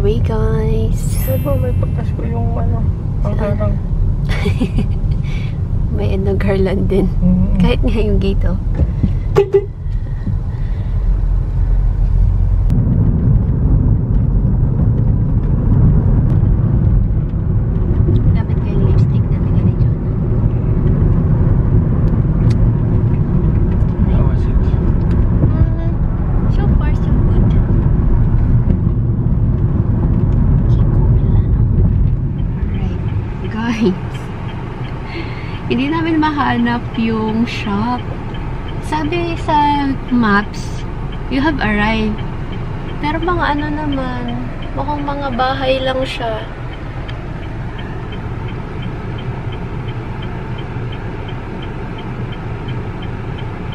the way, guys. Diba, may pagtas ko yung ano, ang harang. May end ng garland din. Kahit nga yung gate, oh. Dapat kayo lipstick na bigyan ni John. How was it? So far, so good. Kiko Milano. Alright, guys. Hindi namin mahanap yung shop. Sabi sa maps, you have arrived. Pero mga ano naman, mukhang mga bahay lang siya.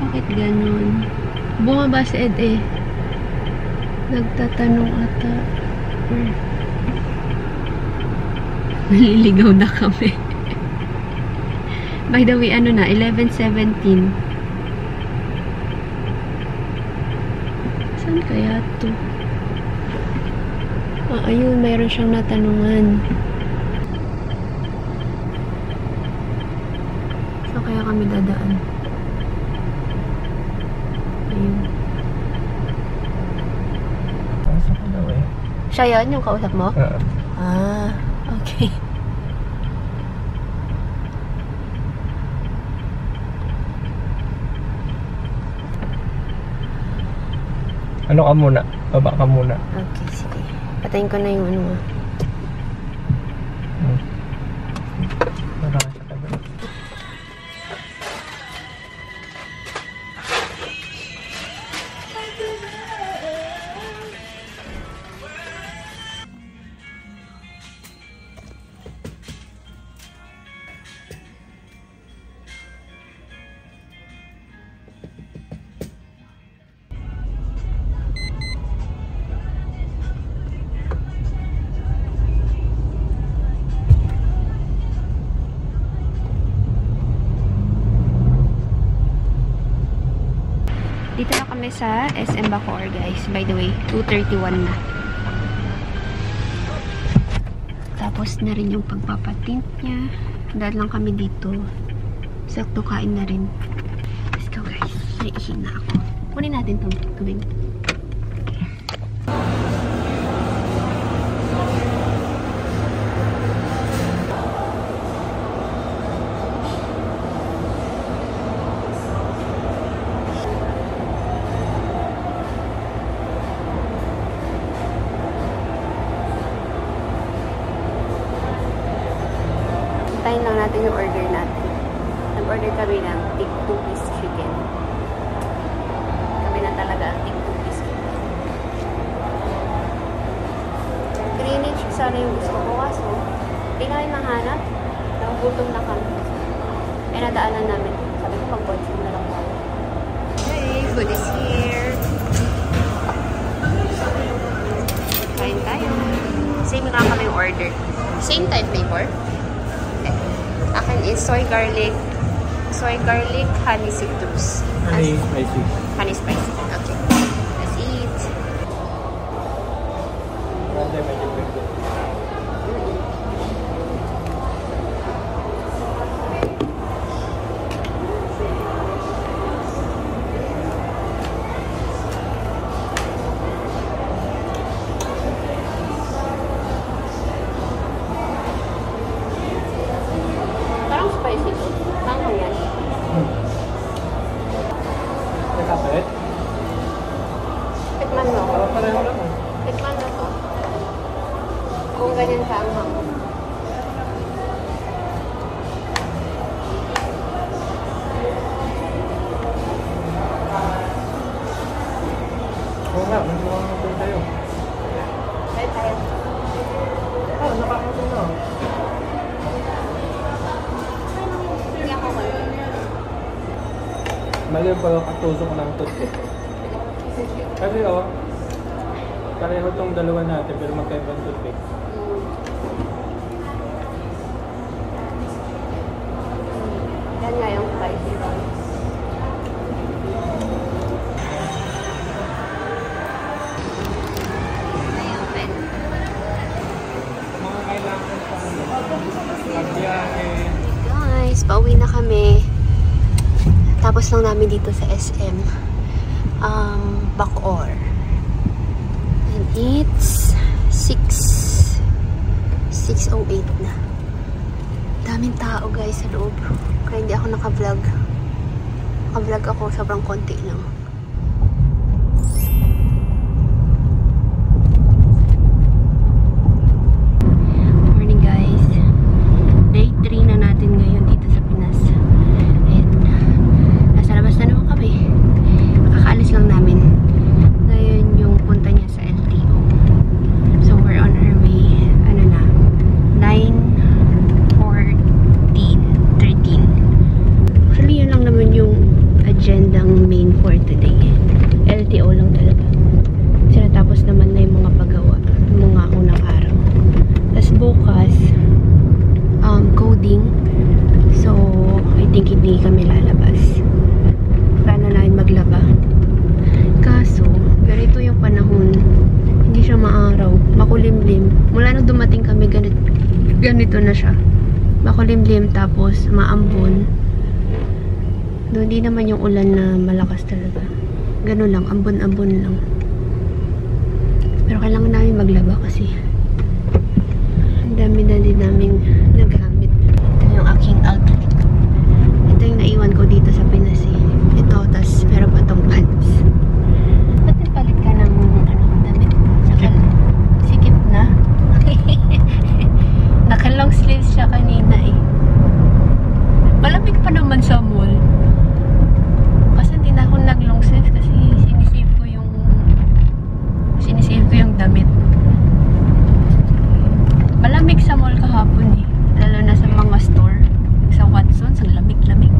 Bakit ganun? Bumaba si Ed eh. Nagtatanong ata. Naliligaw na kami. By the way, ano na, 11:17. Saan kaya to? Ah, ayun, mayroon siyang natanungan. Saan kaya kami dadaan? Ayun. Asa ko daw eh. Siya yan, yung kausap mo? Ah, okay. Ano ka muna? Baba ka muna. Okay, sige. Patayin ko na yung ano mo. Wala ka sa tabi. Dito na kami sa SM Bacoor, guys. By the way, 2:31 na. Tapos na rin yung pagpapatint niya. Dahil lang kami dito. Sakto kain na rin. Let's go, guys. Naihin na ako. Kunin natin itong tubig. Tayin lang natin yung order natin. Nag-order kami ng tig 2-piece chicken. Kami na talaga ang tig 2-piece chicken. Greenwich, sana yung gusto ko. Kaso, hindi namin mahanap. Nagugutom na kami. Eh, nadaanan namin. Sabi ko, mag-watching na lang tayo. Hey, food is here. Kain tayo. Same nga kami yung order. Same type flavor. Akin is soy garlic, honey citrus. Honey spicy. Honey spicy. Okay. Let's eat. Grande, medyo pwede. Parang spicy to. Tama yan. May kapalit? Tikman mo. Parang pareho lang eh. Tikman mo to. Kung ganyan ka ang hamo. Oo nga, magmukhang natin tayo. Kaya tayo. Ah, nakakasin na. Hindi ako kayo. Mali yung pagkakatusok ng toothpick. Kasi pareho tong dalawa natin pero magkaibang toothpick. Yan nga yung spicy roll. Ay, open. guys, pauwi na kami. Tapos lang namin dito sa SM Bacoor. And it's 6:08 na. Daming tao guys sa loob. Kaya hindi ako naka-vlog. Naka-vlog ako, sobrang konti lang. Morning guys. Day 3 na natin ngayon dito sa Pinas. And nasa labas na naman kami. Kakaalis lang namin. Ngayon yung punta niya sa LTO. So we're on our way. Ano na? 9:13. Actually yun lang naman yung agendang main for today. LTO lang talaga. Kasi natapos naman na yung mga paggawa. Yung mga unang araw. Tapos bukas coding. So I think hindi kami lalabas. Plano namin maglaba. Kaso, ganito yung panahon. Hindi siya maaraw. Makulimlim. Mula nung dumating kami, ganito na siya. Makulimlim tapos maambon. Doon di naman yung ulan na malakas talaga. Ganun lang, ambon-ambon lang. Pero kailangan namin maglaba kasi ang dami na din naming nagamit. Ito yung aking outfit. Ito yung naiwan ko dito sa Pinas eh. Ito, tas meron pa tong pants. Ba't nagpalit ka ng damit? Sikip na? Naka-long sleeves siya kanina eh. Malamig pa naman sa mall. Kasi hindi na ako nag-long sleeves kasi sinisave ko yung damit. Malamig sa mall kahapon eh. Lalo na sa mga store. Sa Watsons, ang lamig-lamig.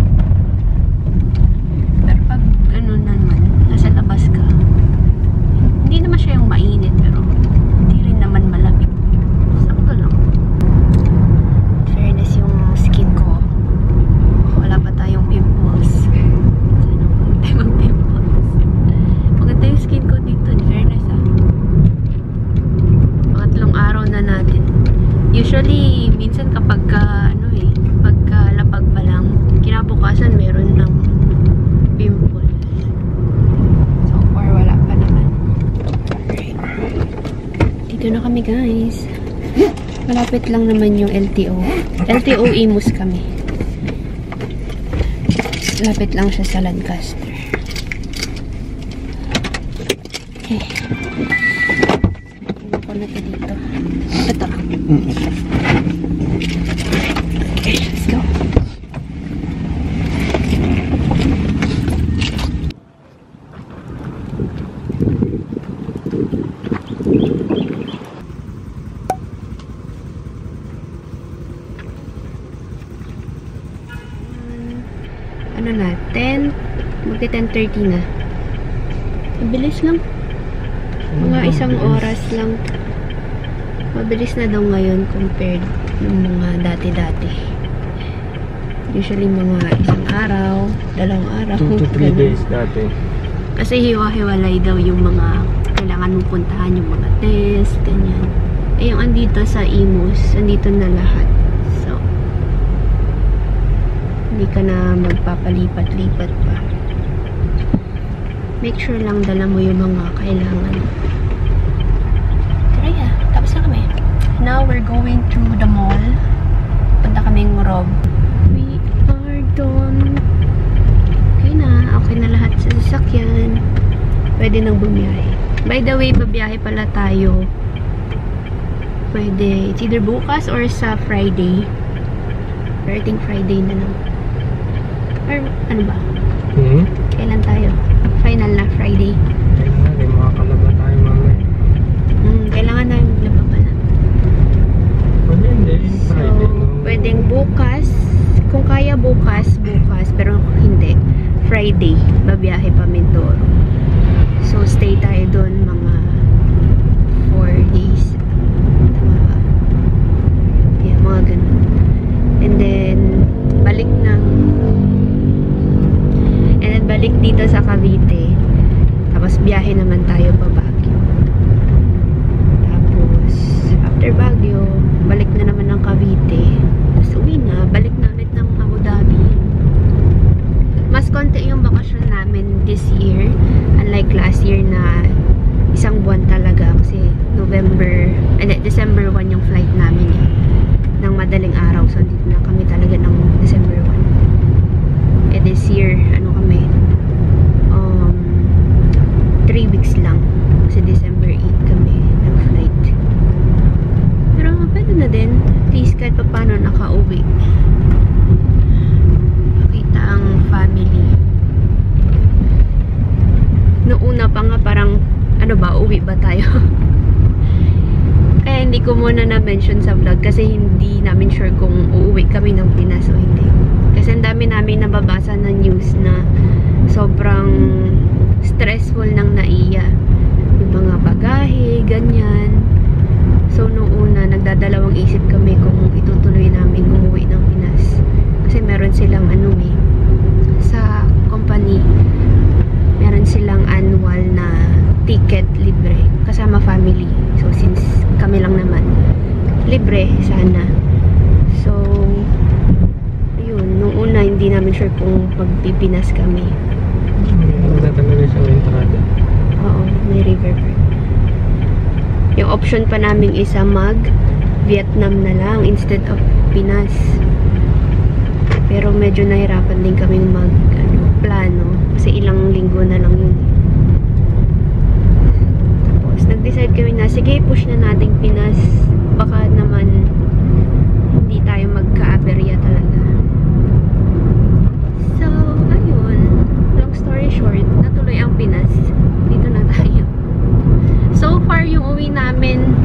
Pero pag ano naman, nasa labas ka, hindi naman siya yung mainit pero hindi rin naman malamig. Sakto lang. Fairness yung skin ko. Wala pa tayong pimples. Sana maganda yung pimples. Maganda yung skin ko dito. In fairness ah. Pangatlong araw na natin. Usually, minsan kapag pagkalapag pa lang, kinabukasan meron ng pimples. So far, wala pa naman. Alright. Dito na kami guys. Malapit lang naman yung LTO. LTO Imus kami. Lapit lang siya sa Lancaster. Okay. Ano ko na ito dito? Ito. Okay, let's go. Ano na? 10? Magti 10:30 na. Mabilis lang. Mga isang oras lang. Mabilis na daw ngayon compared ng mga dati-dati. Usually mga isang araw, dalawang araw. 2 to 3 days dati. Kasi hiwa-hiwalay daw yung mga kailangan mong puntahan, yung mga test, ganyan. Eh yung andito sa Imus, andito na lahat. So, hindi ka na magpapalipat-lipat pa. Make sure lang dala mo yung mga kailangan. Tara ya, tapos na kami. Now we're going to the mall. Punta kaming Rob. We are done. Okay na lahat sa sasakyan. Pwede nang bumiyahe. By the way, babiyahe pala tayo. Pwede, it's either bukas or sa Friday. Pero I think Friday na lang. Or ano ba? Kailan tayo? Final na Friday. Kailangan makakalaba tayo mamaya. Kailangan na maglaba pala. Pwede hindi. Friday. So, pwedeng bukas. Kung kaya bukas. Pero hindi. Friday, babiyahe pa Mindoro. So, stay tayo doon mga 4 days. Tama ba? Yeah, mga ganun. And then, balik dito sa Cavite. Tapos, biyahe naman tayo pa Baguio. Tapos, after Baguio, balik na naman ng Cavite. Tapos, uwi na. Balik na ulit ng Abu Dhabi. this year. Unlike last year na isang buwan talaga kasi December 1 yung flight namin eh. Ng madaling araw. So, dito na kami talaga ng December 1. This year, ano kami? 3 weeks lang. Kasi December 8 kami ng flight. Pero pwede na din. At least kahit pa paano nakauwi. Makita ang family. Noong una pa nga parang, ano ba, uwi ba tayo? Kaya hindi ko muna na-mention sa vlog kasi hindi namin sure kung uuwi kami ng Pinas o hindi. Kasi ang dami namin nababasa na news na sobrang stressful ng NAIA. Yung mga bagahe, ganyan. So, noong una, nagdadalawang isip kami kung itutuloy namin umuwi ng Pinas. Kasi meron silang sa company, meron silang annual na ticket libre kasama family. So, since kami lang naman, libre sana. So, yun. Nung una, hindi namin sure kung magpipinas kami. Magtatanggalin siya ng entrada. Oo, may riverfront. Yung option pa namin isa mag-Vietnam na lang instead of Pinas. Pero medyo nahirapan din kaming plano. Kasi ilang linggo na lang yun. Tapos, nag-decide kami na, sige, push na nating Pinas. Baka naman, hindi tayo magka-aberya talaga. So, ayun. Long story short, natuloy ang Pinas. Dito na tayo. So far, yung uwi namin,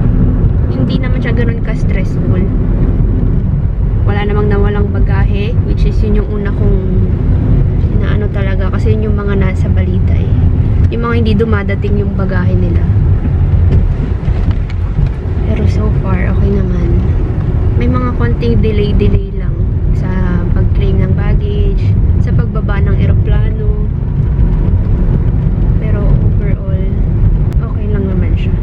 hindi naman siya ganun ka-stressful. Wala namang nawalang bagahe, which is yun yung una kong inaano talaga. Kasi yun yung mga nasa balita eh. Yung mga hindi dumadating yung bagahe nila. Pero so far, okay naman. May mga konting delay lang sa pag-claim ng baggage, sa pagbaba ng eroplano. Pero overall, okay lang naman siya.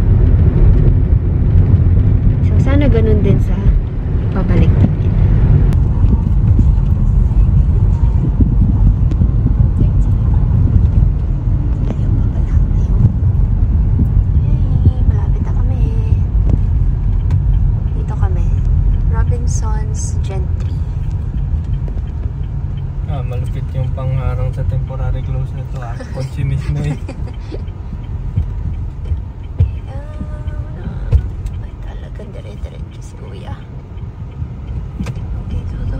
So, sana ganun din sa pabalik natin. Robinson's Gentry. Malupit yung pangharang sa temporary close na ito. Kotse mismo eh. Ay, talagang dire-diretso si Kuya. Okay, go.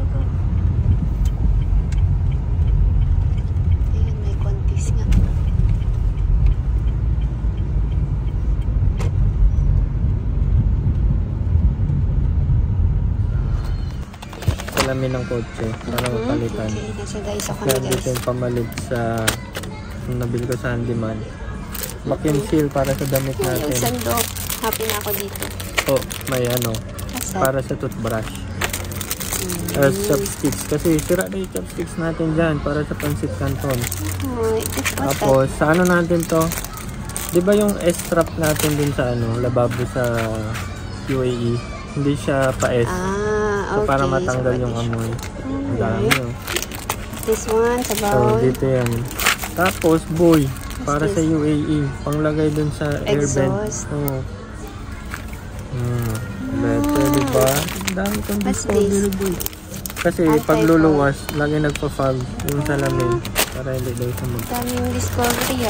Ayun, may kontis nga. Salamin ng kotse para mapalitan. Okay, nasa guys ako na Kaya dito yung pamalit sa nabili ko sa handyman. Makinsil para sa damit yung natin. sandok. Happy na ako dito. Oh, may para sa toothbrush. Chopsticks. Kasi sira na yung chopsticks natin dyan para sa pancit canton. Tapos, sa ano natin to? Di ba yung S-strap natin din sa lababo sa UAE? Hindi siya pa-S. So, okay. para matanggal yung amoy. Ang dami yun. This one, sa So, bowl. dito yan. Tapos, boy. Para sa UAE. Panglagay dun sa airbed. Exhaust. Oo. Better, diba? Ang dami kong discovery, boy. Kasi, pag luluwas, lagi nagpa-fog yung salamin. Para hindi daw sa mag... Daming discovery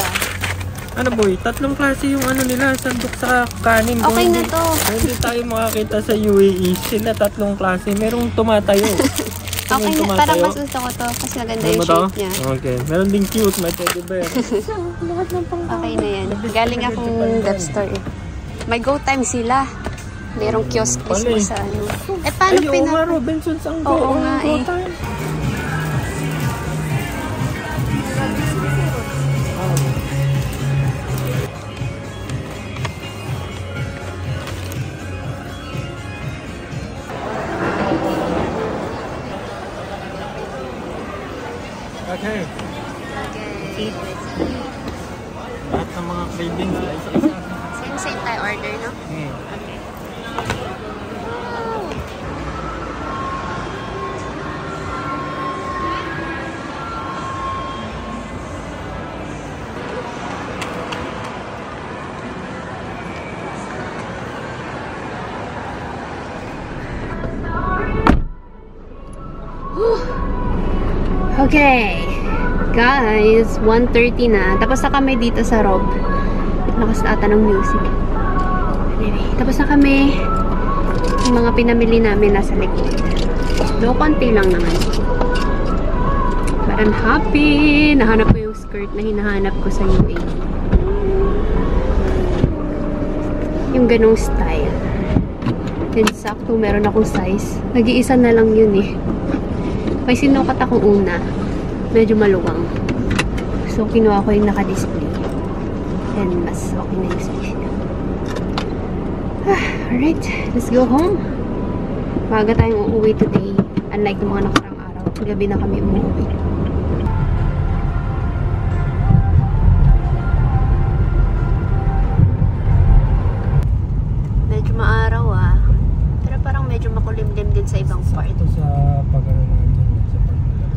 Ano boy, 3 klase yung nila, sandok sa kanin. Okay na to. Hindi tayo makakita sa UAE. Sila 3 klase. Merong tumatayo. Okay na, parang mas gusto ko to. Kasi maganda yung shape niya. Okay. Meron ding cute, may teddy bear. Okay na yan. Galing akong that store. May go time sila. Merong kiosk mismo sa paano Ay, oo nga, Robinson's ang go. Oo nga eh. Okay. Okay. Lahat ng mga cravings ay isa-isa. Same tayo order, no? Okay. Okay. Guys, 1:30 na. Tapos na kami dito sa Rob. Lakas ata ng music. Anyway, tapos na kami. Yung mga pinamili namin nasa likod. Though, konti lang naman. But I'm happy. Nahanap ko yung skirt na hinahanap ko sa UAE. Yung ganong style. And sakto, meron akong size. Nag-iisa na lang yun eh. May sinukat akong una. Medyo maluwang. So, kinuha ko yung naka-display. And mas okay na yung size niya. Alright, let's go home. Maaga tayong uuwi today. Unlike ng mga nakarang araw. Gabi na kami umuwi. Medyo maaraw ah. Pero parang medyo makulimlim din sa ibang part. Ito sa pag-ano natin. Sa paglalaba.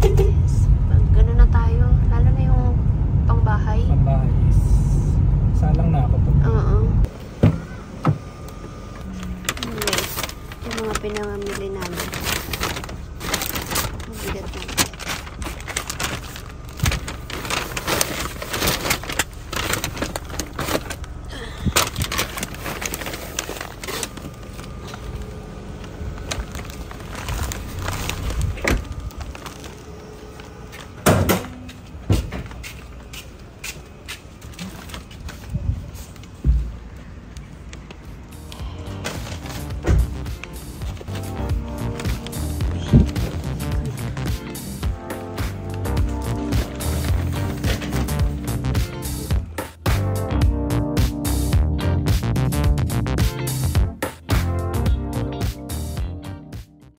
Yes. Pag gano'n na tayo. Lalo na yung pangbahay. Pambahay is salang na ako pag Oo. Yes. Yung mga pinamamili namin. Mabigat na.